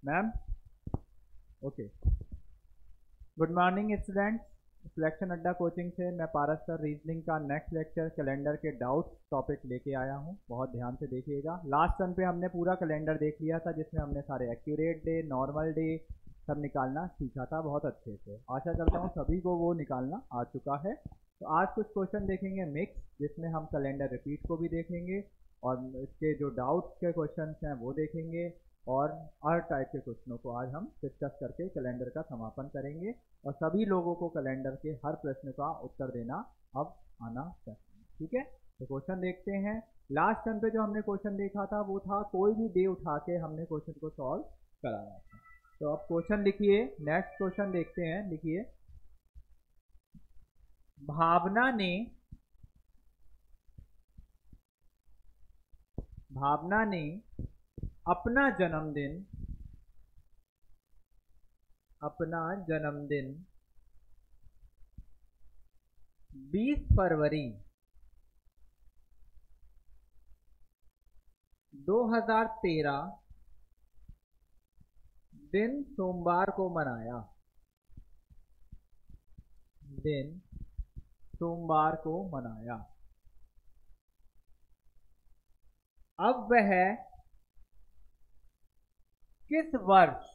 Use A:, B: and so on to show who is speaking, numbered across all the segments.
A: Ma'am okay. Good morning students. Selection अड्डा coaching से मैं पारस सर रीजनिंग का नेक्स्ट लेक्चर कैलेंडर के डाउट्स टॉपिक लेके आया हूँ। बहुत ध्यान से देखिएगा। लास्ट टर्म पे हमने पूरा कैलेंडर देख लिया था जिसमें हमने सारे एक्यूरेट डे, नॉर्मल डे सब निकालना सीखा था बहुत अच्छे से। आशा करता हूँ सभी को वो निकालना आ चुका है। तो आज कुछ क्वेश्चन देखेंगे मिक्स, जिसमें हम कैलेंडर रिपीट को भी देखेंगे और इसके जो डाउट्स के क्वेश्चन हैं वो देखेंगे और हर टाइप के क्वेश्चनों को आज हम डिस्कस करके कैलेंडर का समापन करेंगे और सभी लोगों को कैलेंडर के हर प्रश्न का उत्तर देना अब आना चाहिए। ठीक है, तो क्वेश्चन देखते हैं। लास्ट टाइम पे जो हमने क्वेश्चन देखा था वो था कोई भी डे उठा के हमने क्वेश्चन को सॉल्व कराया था। तो अब क्वेश्चन लिखिए, नेक्स्ट क्वेश्चन देखते हैं। लिखिए, भावना ने अपना जन्मदिन 20 फरवरी 2013 दिन सोमवार को मनाया। अब वह किस वर्ष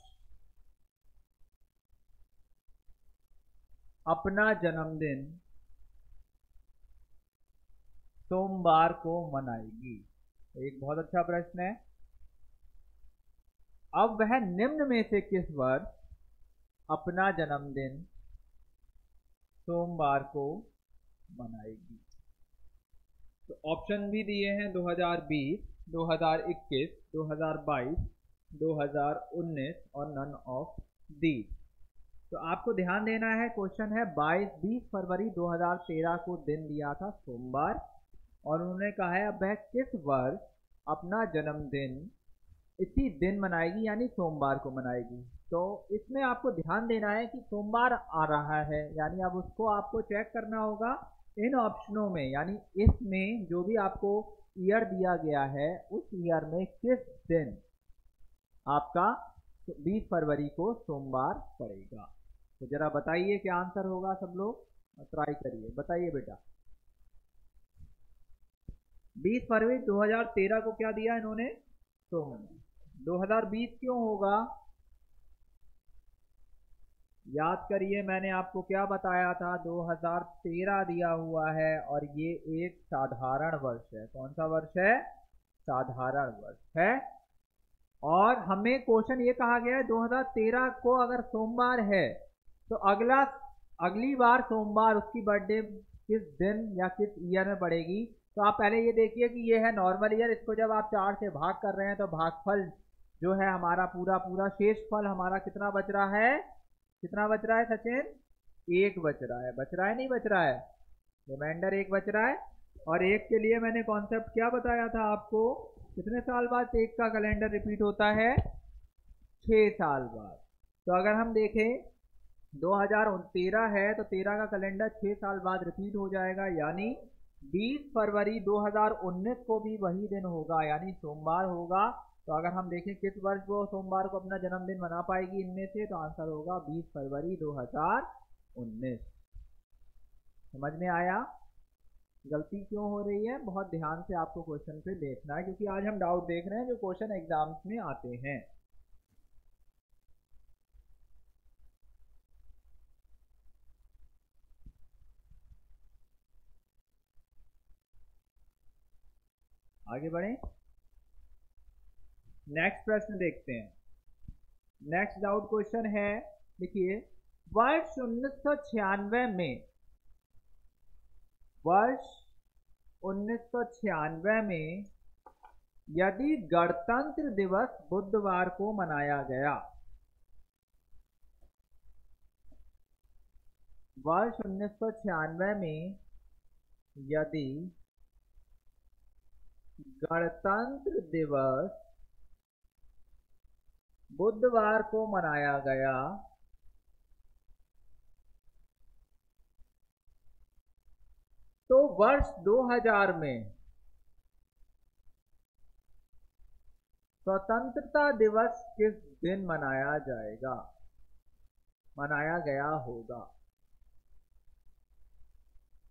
A: अपना जन्मदिन सोमवार को मनाएगी? एक बहुत अच्छा प्रश्न है। अब वह निम्न में से किस वर्ष अपना जन्मदिन सोमवार को मनाएगी? तो ऑप्शन भी दिए हैं 2020, 2021, 2022, 2019 और नन ऑफ दीज। तो आपको ध्यान देना है, क्वेश्चन है 20 फरवरी 2013 को दिन दिया था सोमवार और उन्होंने कहा है अब वह किस वर्ष अपना जन्मदिन इसी दिन मनाएगी, यानी सोमवार को मनाएगी। तो इसमें आपको ध्यान देना है कि सोमवार आ रहा है, यानी अब उसको आपको चेक करना होगा इन ऑप्शनों में, यानी इसमें जो भी आपको ईयर दिया गया है उस ईयर में किस दिन आपका 20 फरवरी को सोमवार पड़ेगा। तो जरा बताइए क्या आंसर होगा, सब लोग ट्राई करिए, बताइए बेटा। 20 फरवरी 2013 को क्या दिया इन्होंने? सोमवार। 2020 क्यों होगा? याद करिए, मैंने आपको क्या बताया था, 2013 दिया हुआ है और ये एक साधारण वर्ष है। कौन सा वर्ष है? साधारण वर्ष है। और हमें क्वेश्चन ये कहा गया है 2013 को अगर सोमवार है तो अगली बार सोमवार उसकी बर्थडे किस दिन या किस ईयर में पड़ेगी। तो आप पहले ये देखिए कि ये है नॉर्मल ईयर, इसको जब आप 4 से भाग कर रहे हैं तो भागफल जो है हमारा पूरा शेष फल हमारा कितना बच रहा है? कितना बच रहा है सचिन? 1 बच रहा है। बच रहा है नहीं बच रहा है? रिमाइंडर 1 बच रहा है। और 1 के लिए मैंने कॉन्सेप्ट क्या बताया था आपको? कितने साल बाद 1 का कैलेंडर रिपीट होता है? 6 साल बाद। तो अगर हम देखें 2013 है तो 13 का कैलेंडर 6 साल बाद रिपीट हो जाएगा, यानी 20 फरवरी 2019 को भी वही दिन होगा, यानी सोमवार होगा। तो अगर हम देखें किस वर्ष वो सोमवार को अपना जन्मदिन मना पाएगी इनमें से, तो आंसर होगा 20 फरवरी 2019। समझ में आया गलती क्यों हो रही है? बहुत ध्यान से आपको क्वेश्चन पे देखना है, क्योंकि आज हम डाउट देख रहे हैं जो क्वेश्चन एग्जाम्स में आते हैं। आगे बढ़ें, नेक्स्ट प्रश्न देखते हैं। नेक्स्ट डाउट क्वेश्चन है, देखिए, वर्ष 1996 में यदि गणतंत्र दिवस बुधवार को मनाया गया, वर्ष 1996 में यदि गणतंत्र दिवस बुधवार को मनाया गया तो वर्ष 2000 में स्वतंत्रता दिवस किस दिन मनाया गया होगा?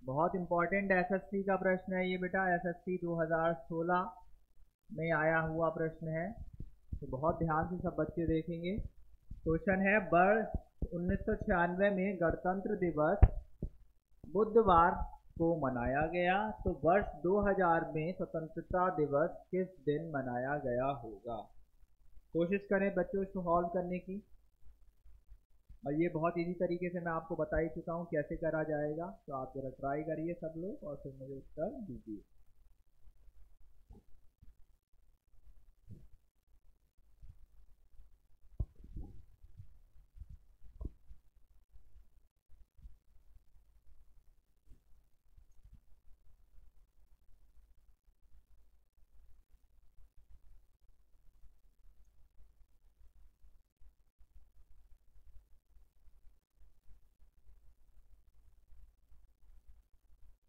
A: बहुत इंपॉर्टेंट एसएससी का प्रश्न है ये बेटा, एसएससी 2016 में आया हुआ प्रश्न है, तो बहुत ध्यान से सब बच्चे देखेंगे। क्वेश्चन है, वर्ष 1996 में गणतंत्र दिवस बुधवार को मनाया गया, तो वर्ष 2000 में स्वतंत्रता दिवस किस दिन मनाया गया होगा? कोशिश करें बच्चों इसको सॉल्व करने की, और ये बहुत इजी तरीके से मैं आपको बता ही चुका हूँ कैसे करा जाएगा, तो आप जरा ट्राई करिए सब लोग और फिर मुझे उत्तर दीजिए।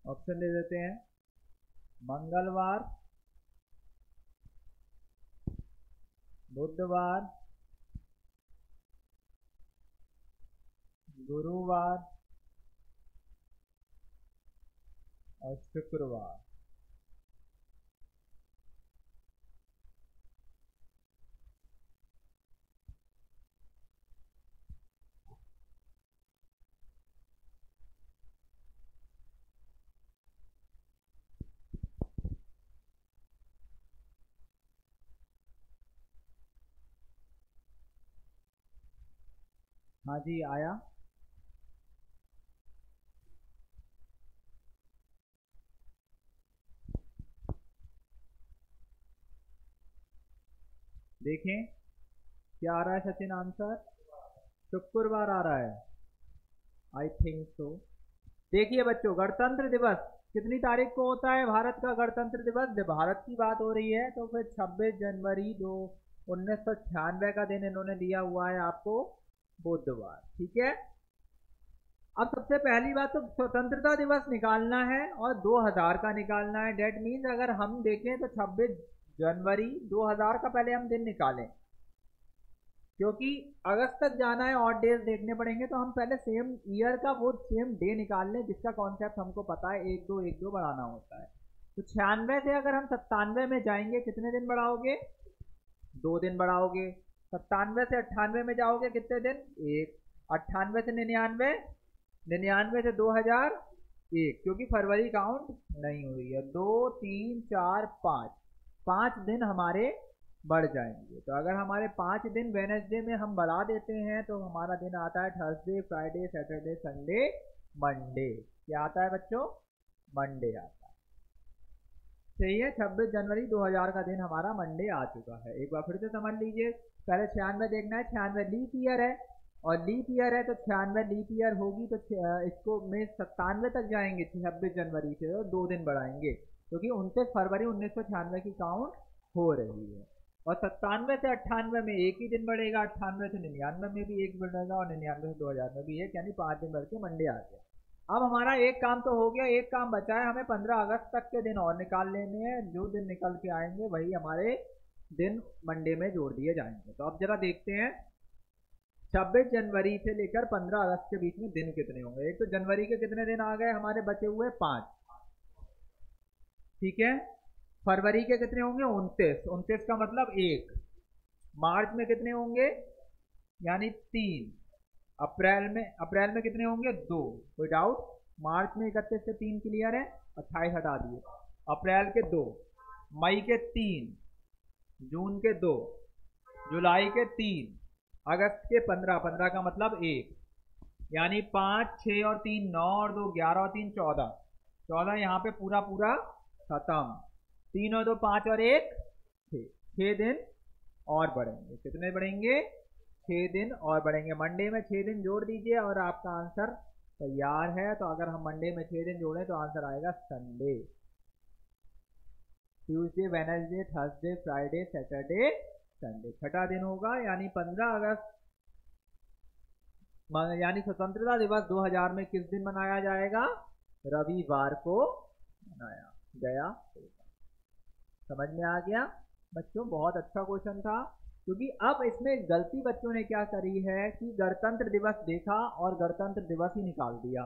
A: ऑप्शन दे देते हैं, मंगलवार, बुधवार, गुरुवार और शुक्रवार। हाँ जी आया। देखें क्या आ रहा है सचिन आंसर, शुक्रवार आ रहा है, आई थिंक सो। देखिए बच्चों, गणतंत्र दिवस कितनी तारीख को होता है? भारत का गणतंत्र दिवस, जब भारत की बात हो रही है तो फिर 26 जनवरी 1996 का दिन इन्होंने दिया हुआ है आपको बुधवार, ठीक है। अब सबसे पहली बात तो स्वतंत्रता दिवस निकालना है और 2000 का निकालना है। डेट मीन्स अगर हम देखें तो 26 जनवरी 2000 का पहले हम दिन निकालें, क्योंकि अगस्त तक जाना है और डेज देखने पड़ेंगे, तो हम पहले सेम ईयर का वो सेम डे निकाल लें जिसका कॉन्सेप्ट हमको पता है, 1 2 बढ़ाना होता है। तो 96 से अगर हम 97 में जाएंगे, कितने दिन बढ़ाओगे? 2 दिन बढ़ाओगे। 97 से 98 में जाओगे, कितने दिन? 1। 98 से 99, 99 से 2001, क्योंकि फरवरी काउंट नहीं हुई है। 2 3 4 5 दिन हमारे बढ़ जाएंगे। तो अगर हमारे 5 दिन वेडनेसडे में हम बढ़ा देते हैं तो हमारा दिन आता है Thursday, Friday, Saturday, Sunday, Monday. क्या आता है बच्चों? मंडे आता है। सही है, 26 जनवरी 2000 का दिन हमारा मंडे आ चुका है। एक बार फिर से समझ लीजिए, पहले 96 देखना है, 96 लीप ईयर है, और लीप ईयर है तो 96 लीप ईयर होगी तो इसको में 97 तक जाएंगे 26 जनवरी से, और 2 दिन बढ़ाएंगे, क्योंकि 29 फरवरी 1996 की काउंट हो रही है। और 97 से 98 में एक ही दिन बढ़ेगा, 98 से 99 में भी एक बढ़ेगा, और 99 से 2000 में भी एक, यानी 5 दिन बढ़ के मंडे आ गया। अब हमारा एक काम तो हो गया, एक काम बचा है, हमें 15 अगस्त तक के दिन और निकाल लेने हैं। जो दिन निकल के आएंगे वही हमारे दिन मंडे में जोड़ दिए जाएंगे। तो अब जरा देखते हैं 26 जनवरी से लेकर 15 अगस्त के बीच में दिन कितने होंगे। एक तो जनवरी के कितने दिन आ गए हमारे, बचे हुए 5, ठीक है। फरवरी के कितने होंगे? 29, 29 का मतलब 1। मार्च में कितने होंगे? यानी 3। अप्रैल में कितने होंगे? 2। कोई डाउट? मार्च में 31 से 3 क्लियर है, 28 हटा दिए। अप्रैल के 2, मई के 3, जून के 2, जुलाई के 3, अगस्त के 15, 15 का मतलब 1, यानी 5 6 और 3 9 और 2 11 और 3 14, 14 यहाँ पे पूरा पूरा खत्म। 3 और 2 5 और 1 6 दिन और बढ़ेंगे। कितने बढ़ेंगे? 6 दिन और बढ़ेंगे। मंडे में 6 दिन जोड़ दीजिए और आपका आंसर तैयार है। तो अगर हम मंडे में 6 दिन जोड़ें तो आंसर आएगा Sunday. Tuesday, Wednesday, Thursday, Friday, Saturday, Sunday, छठा दिन होगा, यानी 15 अगस्त, यानी स्वतंत्रता दिवस 2000 में किस दिन मनाया जाएगा? रविवार को मनाया गया होगा। समझ में आ गया? बच्चों बहुत अच्छा क्वेश्चन था, क्योंकि अब इसमें गलती बच्चों ने क्या करी है कि गणतंत्र दिवस देखा और गणतंत्र दिवस ही निकाल दिया,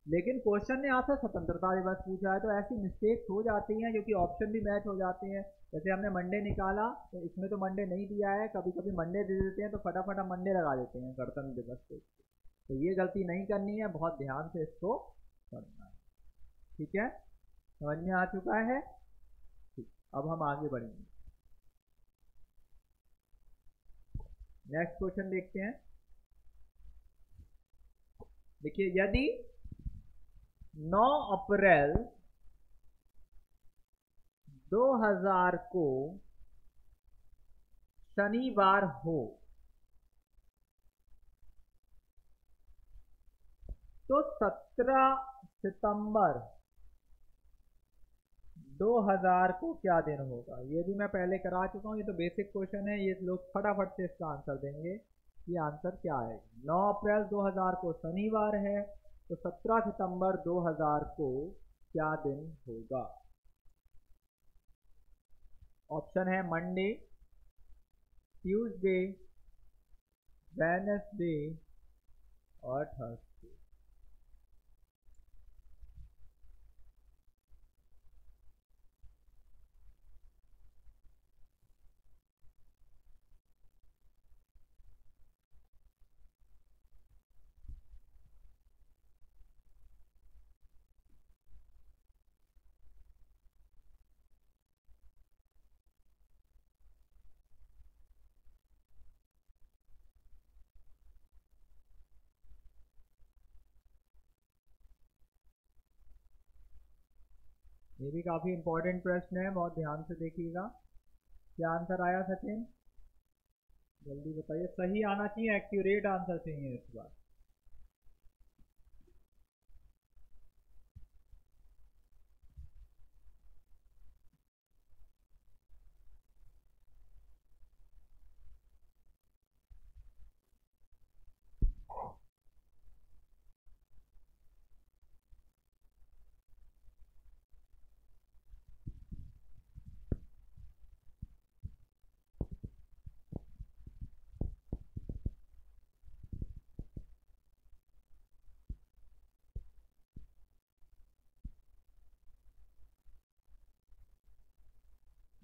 A: लेकिन क्वेश्चन ने आपसे स्वतंत्रता दिवस पूछा है, तो ऐसी मिस्टेक्स हो जाती हैं क्योंकि ऑप्शन भी मैच हो जाते हैं। जैसे हमने मंडे निकाला तो इसमें तो मंडे नहीं दिया है, कभी कभी मंडे दे देते हैं तो फटाफट हम मंडे लगा देते हैं गणतंत्र दिवस पे। तो ये गलती नहीं करनी है, बहुत ध्यान से इसको करना है। ठीक है, समझ में आ चुका है? ठीक, अब हम आगे बढ़ेंगे। नेक्स्ट क्वेश्चन देखते हैं। देखिए, यदि 9 अप्रैल 2000 को शनिवार हो तो 17 सितंबर 2000 को क्या दिन होगा? ये भी मैं पहले करा चुका हूँ, ये तो बेसिक क्वेश्चन है, ये लोग फटाफट से इसका आंसर देंगे। ये आंसर क्या है? 9 अप्रैल 2000 को शनिवार है, तो 17 सितंबर 2000 को क्या दिन होगा? ऑप्शन है मंडे, ट्यूसडे, वेडनेसडे और थर्सडे। ये भी काफी इंपॉर्टेंट प्रश्न है, बहुत ध्यान से देखिएगा। क्या आंसर आया सचिन? जल्दी बताइए, सही आना चाहिए, एक्यूरेट आंसर चाहिए इस बार।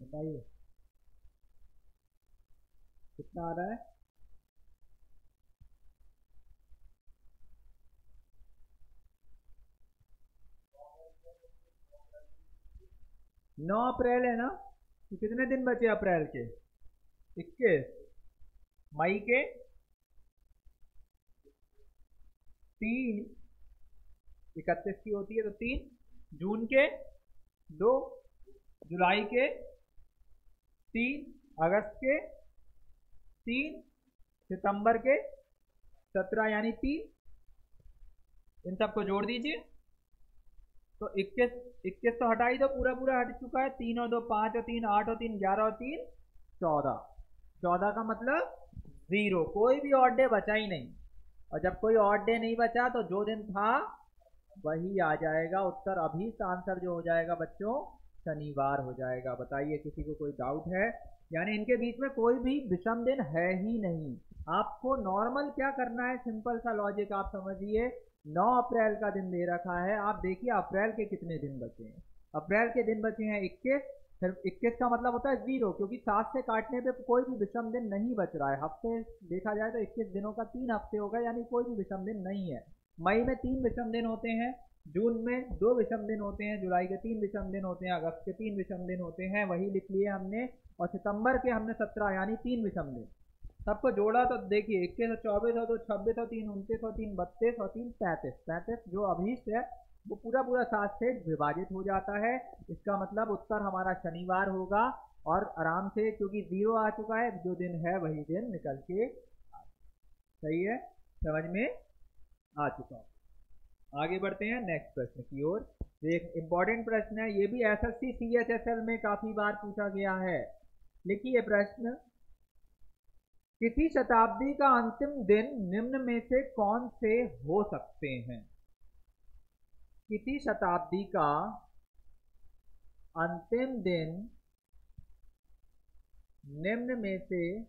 A: बताइए कितना आ रहा है? नौ अप्रैल है ना, तो कितने दिन बचे अप्रैल के? 21। मई के 3, 31 की होती है तो 3, जून के 2, जुलाई के 3, अगस्त के 3, सितंबर के 17 यानी 3। इन सबको जोड़ दीजिए तो 21, 21 तो हटा ही दो, पूरा पूरा हट चुका है। 3 और 2 5 और 3 8 और 3 11 और 3 14। 14 का मतलब 0, कोई भी ऑड डे बचा ही नहीं। और जब कोई ऑड डे नहीं बचा तो जो दिन था वही आ जाएगा उत्तर। अभी का आंसर जो हो जाएगा बच्चों, शनिवार हो जाएगा। बताइए किसी को कोई डाउट है? यानी इनके बीच में कोई भी विषम दिन है ही नहीं। आपको नॉर्मल क्या करना है, सिंपल सा लॉजिक आप समझिए। 9 अप्रैल का दिन दे रखा है, आप देखिए अप्रैल के कितने दिन बचे हैं। अप्रैल के दिन बचे हैं 21, फिर 21 का मतलब होता है 0, क्योंकि 7 से काटने पे कोई भी विषम दिन नहीं बच रहा है। हफ्ते देखा जाए तो 21 दिनों का 3 हफ्ते हो गए, यानी कोई भी विषम दिन नहीं है। मई में 3 विषम दिन होते हैं, जून में 2 विषम दिन होते हैं, जुलाई के 3 विषम दिन होते हैं, अगस्त के 3 विषम दिन होते हैं, वही लिख लिए हमने। और सितंबर के हमने 17 यानी 3 विषम दिन। सबको जोड़ा तो देखिए 21 और 24 और 2 26 और 3 29 और 3 32 और 3 35। 35 जो अभीष्ट है वो पूरा पूरा 7 से विभाजित हो जाता है। इसका मतलब उत्तर हमारा शनिवार होगा। और आराम से, क्योंकि 0 आ चुका है, जो दिन है वही दिन निकल के सही है, समझ में आ चुका हूँ। आगे बढ़ते हैं नेक्स्ट प्रश्न की ओर। एक इंपॉर्टेंट प्रश्न है, ये भी एसएससी सीएचएसएल में काफी बार पूछा गया है। लिखिए प्रश्न, किसी शताब्दी का अंतिम दिन निम्न में से कौन से हो सकते हैं? किसी शताब्दी का अंतिम दिन निम्न में से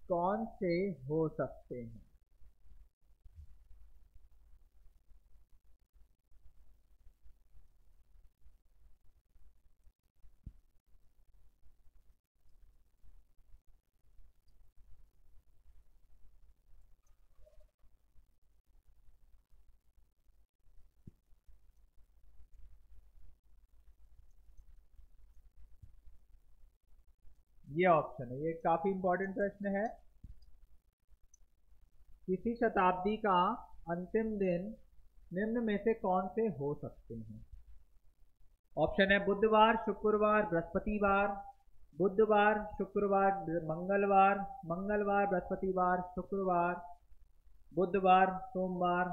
A: कौन से हो सकते हैं? ये ऑप्शन है, ये काफी इंपॉर्टेंट प्रश्न है। किसी शताब्दी का अंतिम दिन निम्न में से कौन से हो सकते हैं? ऑप्शन है बुधवार, शुक्रवार, बृहस्पतिवार, बुधवार, शुक्रवार, मंगलवार, मंगलवार, बृहस्पतिवार, शुक्रवार, बुधवार, सोमवार,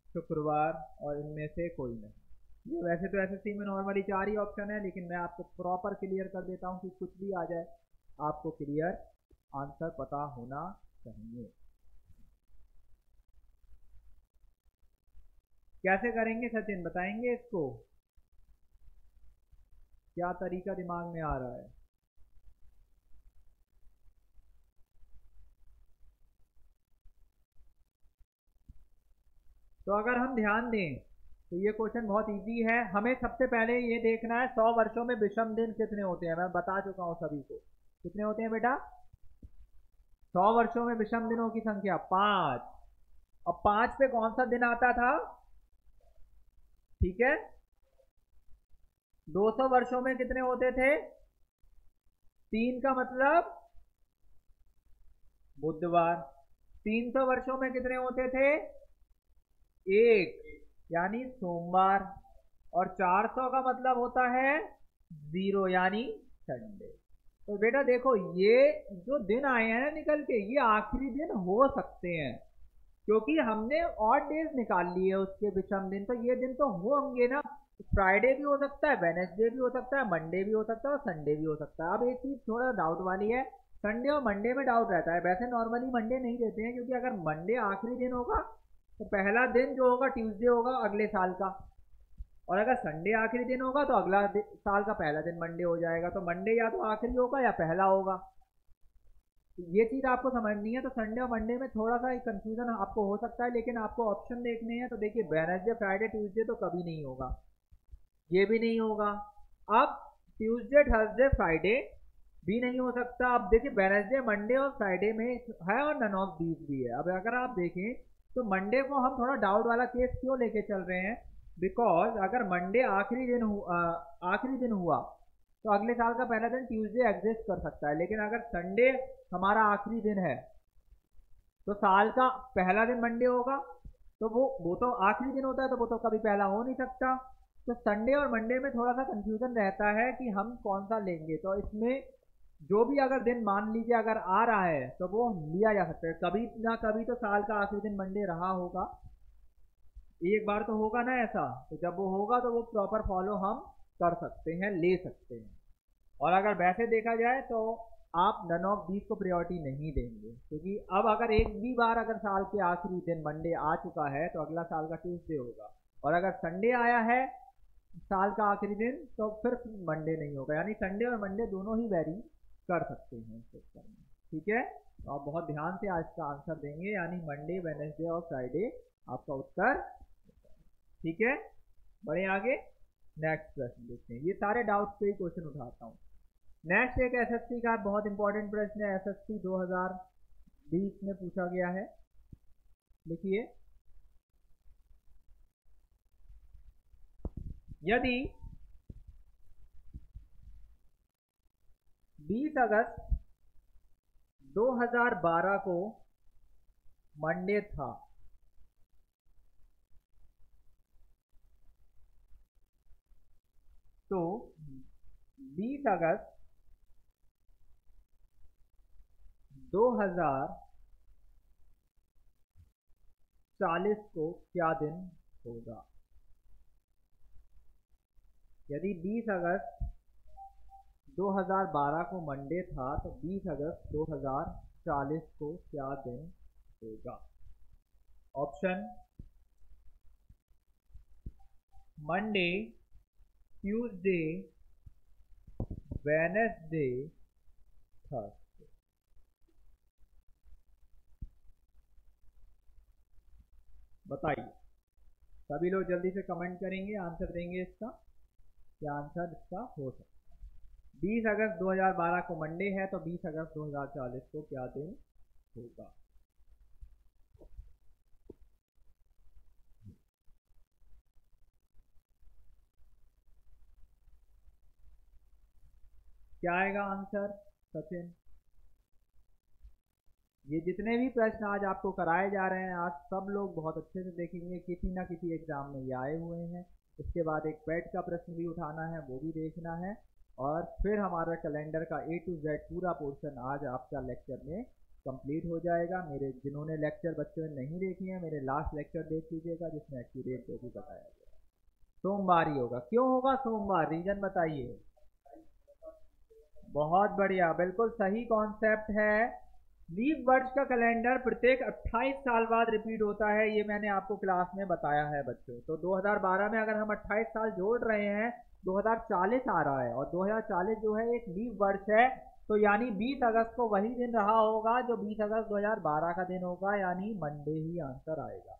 A: शुक्रवार, और इनमें से कोई नहीं। ये वैसे तो एसएससी में नॉर्मली 4 ही ऑप्शन है, लेकिन मैं आपको प्रॉपर क्लियर कर देता हूँ कि कुछ भी आ जाए आपको क्लियर आंसर पता होना चाहिए। कैसे करेंगे सचिन, बताएंगे इसको? क्या तरीका दिमाग में आ रहा है? तो अगर हम ध्यान दें तो ये क्वेश्चन बहुत इजी है। हमें सबसे पहले ये देखना है 100 वर्षों में विषम दिन कितने होते हैं। मैं बता चुका हूं सभी को, कितने होते हैं बेटा? 100 वर्षों में विषम दिनों की संख्या 5। अब 5 पे कौन सा दिन आता था? ठीक है, 200 वर्षों में कितने होते थे? 3 का मतलब बुधवार। 300 वर्षों में कितने होते थे? 1, यानी सोमवार। और 400 का मतलब होता है 0, यानी संडे। तो बेटा देखो, ये जो दिन आए हैं ना निकल के, ये आखिरी दिन हो सकते हैं, क्योंकि हमने ऑड डेज निकाल लिए उसके विषम दिन, तो ये दिन तो होंगे ना। फ्राइडे भी हो सकता है, वेडनेसडे भी हो सकता है, मंडे भी हो सकता है, और संडे भी हो सकता है। अब एक चीज थोड़ा डाउट वाली है, संडे और मंडे में डाउट रहता है। वैसे नॉर्मली मंडे नहीं देते हैं, क्योंकि अगर मंडे आखिरी दिन होगा तो पहला दिन जो होगा ट्यूसडे होगा अगले साल का, और अगर संडे आखिरी दिन होगा तो अगला साल का पहला दिन मंडे हो जाएगा। तो मंडे या तो आखिरी होगा या पहला होगा। तो ये चीज आपको समझनी है। तो संडे और मंडे में थोड़ा सा कंफ्यूजन आपको हो सकता है, लेकिन आपको ऑप्शन देखने हैं। तो देखिए, वेडनेसडे, फ्राइडे, ट्यूसडे तो कभी नहीं होगा, ये भी नहीं होगा। अब ट्यूसडे, थर्सडे, फ्राइडे भी नहीं हो सकता। अब देखिए, वेडनेसडे, मंडे और फ्राइडे में है, और नन ऑफ दीज भी है। अब अगर आप देखें तो मंडे को हम थोड़ा डाउट वाला केस क्यों लेके चल रहे हैं? बिकॉज अगर मंडे आखिरी दिन हुआ तो अगले साल का पहला दिन ट्यूसडे एग्जिस्ट कर सकता है। लेकिन अगर संडे हमारा आखिरी दिन है तो साल का पहला दिन मंडे होगा, तो वो तो आखिरी दिन होता है, तो वो तो कभी पहला हो नहीं सकता। तो संडे और मंडे में थोड़ा सा कंफ्यूजन रहता है कि हम कौन सा लेंगे। तो इसमें जो भी अगर दिन मान लीजिए अगर आ रहा है तो वो लिया जा सकता है। कभी ना कभी तो साल का आखिरी दिन मंडे रहा होगा, एक बार तो होगा ना ऐसा। तो जब वो होगा तो वो प्रॉपर फॉलो हम कर सकते हैं, ले सकते हैं। और अगर वैसे देखा जाए तो आप नन ऑफ दीज को प्रायोरिटी नहीं देंगे, क्योंकि अब अगर एक भी बार अगर साल के आखिरी दिन मंडे आ चुका है तो अगला साल का ट्यूसडे होगा, और अगर संडे आया है साल का आखिरी दिन तो फिर मंडे नहीं होगा। यानी संडे और मंडे दोनों ही वेरी कर सकते हैं इस चक्कर में। ठीक है, तो आप बहुत ध्यान से आज का आंसर देंगे, यानी मंडे, वेडनेसडे और फ्राइडे आपका उत्तर। ठीक है, बढ़े आगे। नेक्स्ट प्रश्न देखते हैं। ये सारे डाउट्स पे ही क्वेश्चन उठाता हूँ। नेक्स्ट एक एसएससी का बहुत इंपॉर्टेंट प्रश्न है, एसएससी 2020 में पूछा गया है। लिखिए, यदि 20 अगस्त 2012 को मंडे था, तो 20 अगस्त 2040 को क्या दिन होगा? यदि 20 अगस्त 2012 को मंडे था तो 20 अगस्त 2040 को क्या दिन होगा? Option: Monday, Tuesday, Wednesday, Thursday. बताइए, सभी लोग जल्दी से कमेंट करेंगे, आंसर देंगे इसका, क्या आंसर इसका हो सकता है। 20 अगस्त 2012 को मंडे है, तो 20 अगस्त 2040 को क्या दिन होगा? क्या आएगा आंसर सचिन? ये जितने भी प्रश्न आज आपको कराए जा रहे हैं, आज सब लोग बहुत अच्छे से देखेंगे, किसी ना किसी एग्जाम में ये आए हुए हैं। इसके बाद एक पेट का प्रश्न भी उठाना है, वो भी देखना है, और फिर हमारा कैलेंडर का A to Z पूरा पोर्शन आज आपका लेक्चर में कंप्लीट हो जाएगा। मेरे जिन्होंने लेक्चर बच्चों ने नहीं देखी है, मेरे लास्ट लेक्चर देख लीजिएगा, जिसमें एक्यूरेट जो भी बताया गया। सोमवार ही होगा। क्यों होगा सोमवार, रीजन बताइए। बहुत बढ़िया, बिल्कुल सही कॉन्सेप्ट है। लीप वर्ष का कैलेंडर प्रत्येक 28 साल बाद रिपीट होता है, ये मैंने आपको क्लास में बताया है बच्चों। तो 2012 में अगर हम 28 साल जोड़ रहे हैं, 2040 आ रहा है, और 2040 जो है एक लीप वर्ष है, तो यानी 20 अगस्त को वही दिन रहा होगा जो 20 अगस्त 2012 का दिन होगा, यानी मंडे ही आंसर आएगा।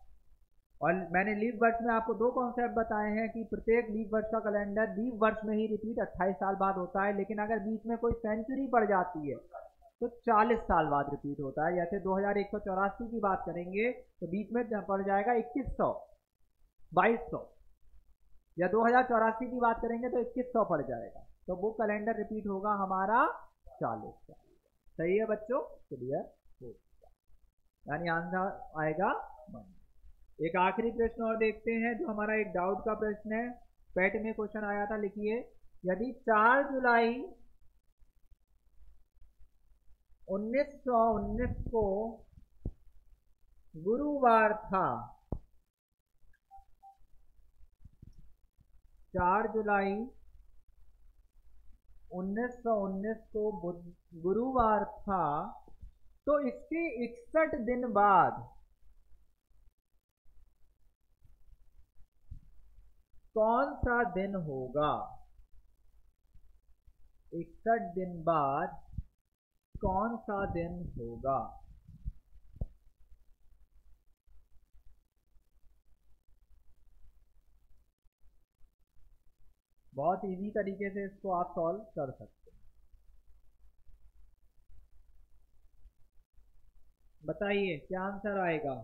A: और मैंने लीप वर्ष में आपको दो कॉन्सेप्ट बताए हैं कि प्रत्येक लीप वर्ष का कैलेंडर लीप वर्ष में ही रिपीट 28 साल बाद होता है, लेकिन अगर बीच में कोई सेंचुरी पड़ जाती है तो 40 साल बाद रिपीट होता है। जैसे 2184 की बात करेंगे तो बीच में पड़ जाएगा 2100, 2200, या 2084 की बात करेंगे तो 2100 पड़ जाएगा, तो वो कैलेंडर रिपीट होगा हमारा 40 साल। सही है बच्चों, क्लियर हो गया, यानी आंसर आएगा मंडे। एक आखिरी प्रश्न और देखते हैं, जो हमारा एक डाउट का प्रश्न है, पेट में क्वेश्चन आया था, लिखिए। यदि 4 जुलाई 1919 को गुरुवार था, 4 जुलाई 1919 को गुरुवार था, तो इसके 61 दिन बाद कौन सा दिन होगा? 61 दिन बाद कौन सा दिन होगा? बहुत इजी तरीके से इसको आप सॉल्व कर सकते हैं। बताइए क्या आंसर आएगा?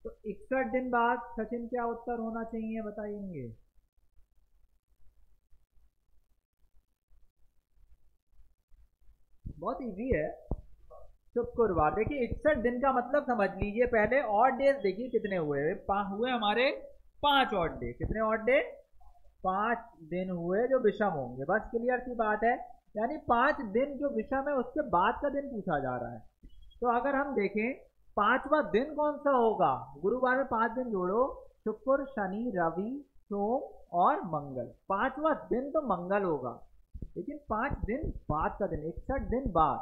A: तो 61 दिन बाद सचिन क्या उत्तर होना चाहिए, बताएंगे? बहुत इजी है, शुक्रवार। देखिए 61 दिन का मतलब समझ लीजिए, पहले ऑड डेज देखिए कितने हुए हुए हमारे 5 ऑड डे। कितने ऑड डे? 5 दिन हुए जो विषम होंगे, बस क्लियर सी बात है। यानी 5 दिन जो विषम है उसके बाद का दिन पूछा जा रहा है। तो अगर हम देखें 5वां दिन कौन सा होगा, गुरुवार में 5 दिन जोड़ो, शुक्र, शनि, रवि, सोम और मंगल। 5वां दिन तो मंगल होगा, लेकिन 5 दिन बाद का दिन, 61 दिन बाद,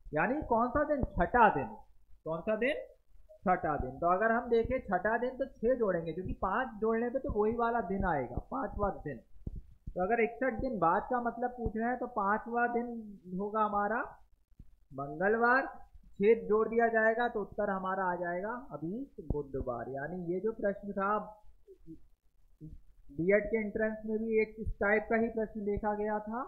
A: यानी कौन सा दिन? छठा दिन। कौन सा दिन? छठा दिन। तो अगर हम देखें छठा दिन तो 6 जोड़ेंगे, क्योंकि 5 जोड़ने पे तो वही वाला दिन आएगा, 5वां दिन। तो अगर 61 दिन बाद का मतलब पूछ रहे हैं तो 5वां दिन होगा हमारा मंगलवार। 6 जोड़ दिया जाएगा तो उत्तर हमारा आ जाएगा अभी बुधवार। यानी ये जो प्रश्न था, बीएड के एंट्रेंस में भी एक इस टाइप का ही प्रश्न देखा गया था,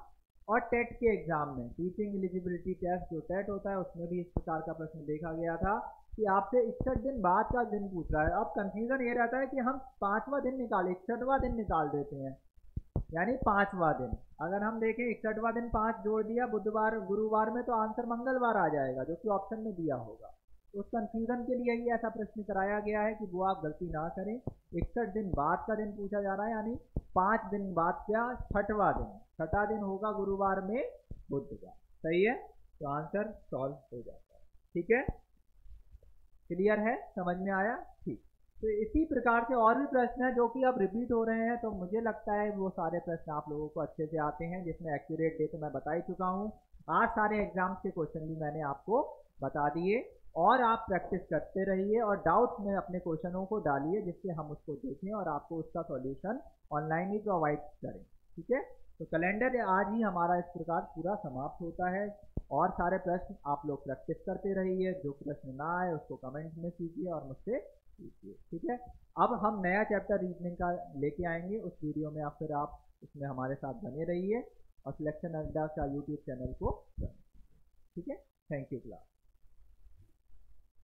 A: और टेट के एग्जाम में, टीचिंग एलिजिबिलिटी टेस्ट जो टेट होता है, उसमें भी इस प्रकार का प्रश्न देखा गया था कि आपसे 61 दिन बाद का दिन पूछ रहा है। अब कंफ्यूजन ये रहता है कि हम 5वां दिन निकाले, 61वां दिन निकाल देते हैं, यानी 5वां दिन। अगर हम देखें 61वां दिन 5 जोड़ दिया बुधवार गुरुवार में, तो आंसर मंगलवार आ जाएगा, जो कि ऑप्शन में दिया होगा। उस कंफ्यूजन के लिए ही ऐसा प्रश्न कराया गया है कि वो आप गलती ना करें। 61 दिन बाद का दिन पूछा जा रहा है, यानी 5 दिन बाद क्या? छठवां दिन। छठा दिन होगा गुरुवार में बुधवार। सही है, तो आंसर सॉल्व हो जाता है। ठीक है, क्लियर है, समझ में आया? ठीक। तो इसी प्रकार से और भी प्रश्न हैं जो कि अब रिपीट हो रहे हैं, तो मुझे लगता है वो सारे प्रश्न आप लोगों को अच्छे से आते हैं, जिसमें एक्यूरेट डेट मैं बता ही चुका हूँ। 8 सारे एग्जाम्स के क्वेश्चन भी मैंने आपको बता दिए, और आप प्रैक्टिस करते रहिए और डाउट्स में अपने क्वेश्चनों को डालिए, जिससे हम उसको देखें और आपको उसका सॉल्यूशन ऑनलाइन ही प्रोवाइड करें। ठीक है, तो कैलेंडर आज ही हमारा इस प्रकार पूरा समाप्त होता है। और सारे प्रश्न आप लोग प्रैक्टिस करते रहिए, जो प्रश्न ना आए उसको कमेंट में कीजिए और मुझसे पूछिए। ठीक है, अब हम नया चैप्टर रीजनिंग का लेके आएंगे उस वीडियो में, आप फिर आप उसमें हमारे साथ बने रहिए और सिलेक्शन अड्डा का यूट्यूब चैनल को। ठीक है, थैंक यू क्लास।